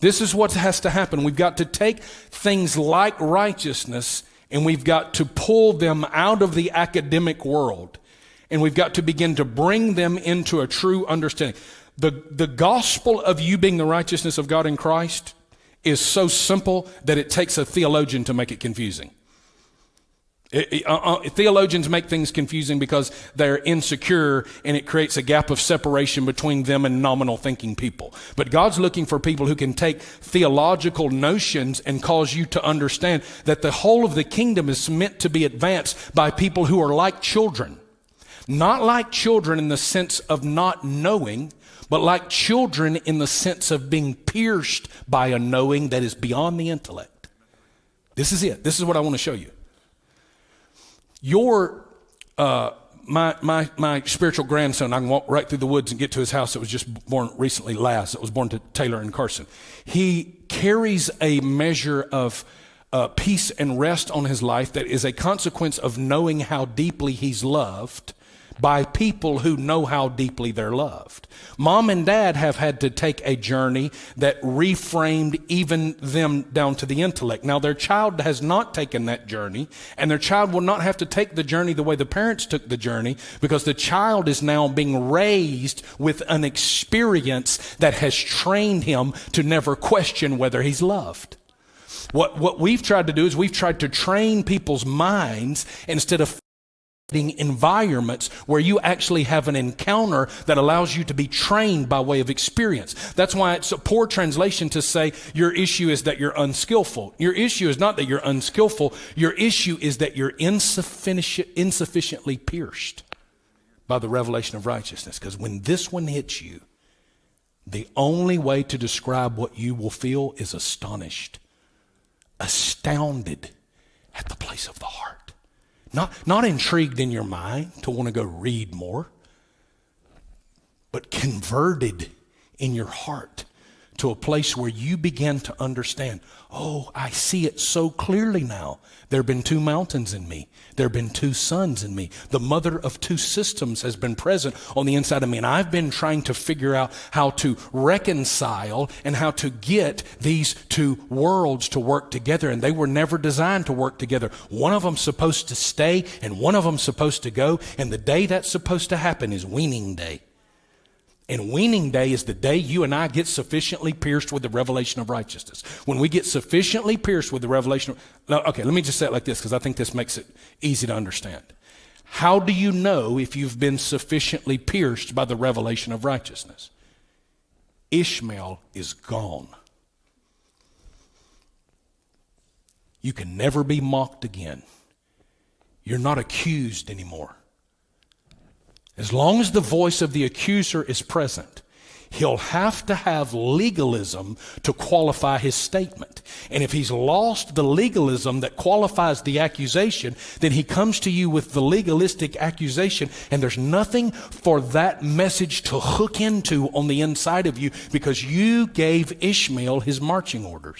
This is what has to happen. We've got to take things like righteousness and we've got to pull them out of the academic world. And we've got to begin to bring them into a true understanding. The gospel of you being the righteousness of God in Christ is so simple that it takes a theologian to make it confusing. Theologians make things confusing because they're insecure and it creates a gap of separation between them and nominal thinking people. But God's looking for people who can take theological notions and cause you to understand that the whole of the kingdom is meant to be advanced by people who are like children. Not like children in the sense of not knowing, but like children in the sense of being pierced by a knowing that is beyond the intellect. This is it. This is what I want to show you. My spiritual grandson, I can walk right through the woods and get to his house. It was just born recently, Laz. It was born to Taylor and Carson. He carries a measure of peace and rest on his life that is a consequence of knowing how deeply he's loved by people who know how deeply they're loved. Mom and dad have had to take a journey that reframed even them down to the intellect. Now their child has not taken that journey, and their child will not have to take the journey the way the parents took the journey, because the child is now being raised with an experience that has trained him to never question whether he's loved. What we've tried to do is we've tried to train people's minds instead of environments where you actually have an encounter that allows you to be trained by way of experience. That's why it's a poor translation to say your issue is that you're unskillful. Your issue is not that you're unskillful. Your issue is that you're insufficiently pierced by the revelation of righteousness. Because when this one hits you, the only way to describe what you will feel is astonished, astounded at the place of the heart. Not intrigued in your mind to want to go read more, but converted in your heart to a place where you begin to understand, oh, I see it so clearly now. There have been two mountains in me. There have been two sons in me. The mother of two systems has been present on the inside of me. And I've been trying to figure out how to reconcile and how to get these two worlds to work together. And they were never designed to work together. One of them's supposed to stay and one of them's supposed to go. And the day that's supposed to happen is weaning day. And weaning day is the day you and I get sufficiently pierced with the revelation of righteousness. When we get sufficiently pierced with the revelation okay, let me just say it like this because I think this makes it easy to understand. How do you know if you've been sufficiently pierced by the revelation of righteousness? Ishmael is gone. You can never be mocked again. You're not accused anymore. As long as the voice of the accuser is present, he'll have to have legalism to qualify his statement. And if he's lost the legalism that qualifies the accusation, then he comes to you with the legalistic accusation, and there's nothing for that message to hook into on the inside of you because you gave Ishmael his marching orders.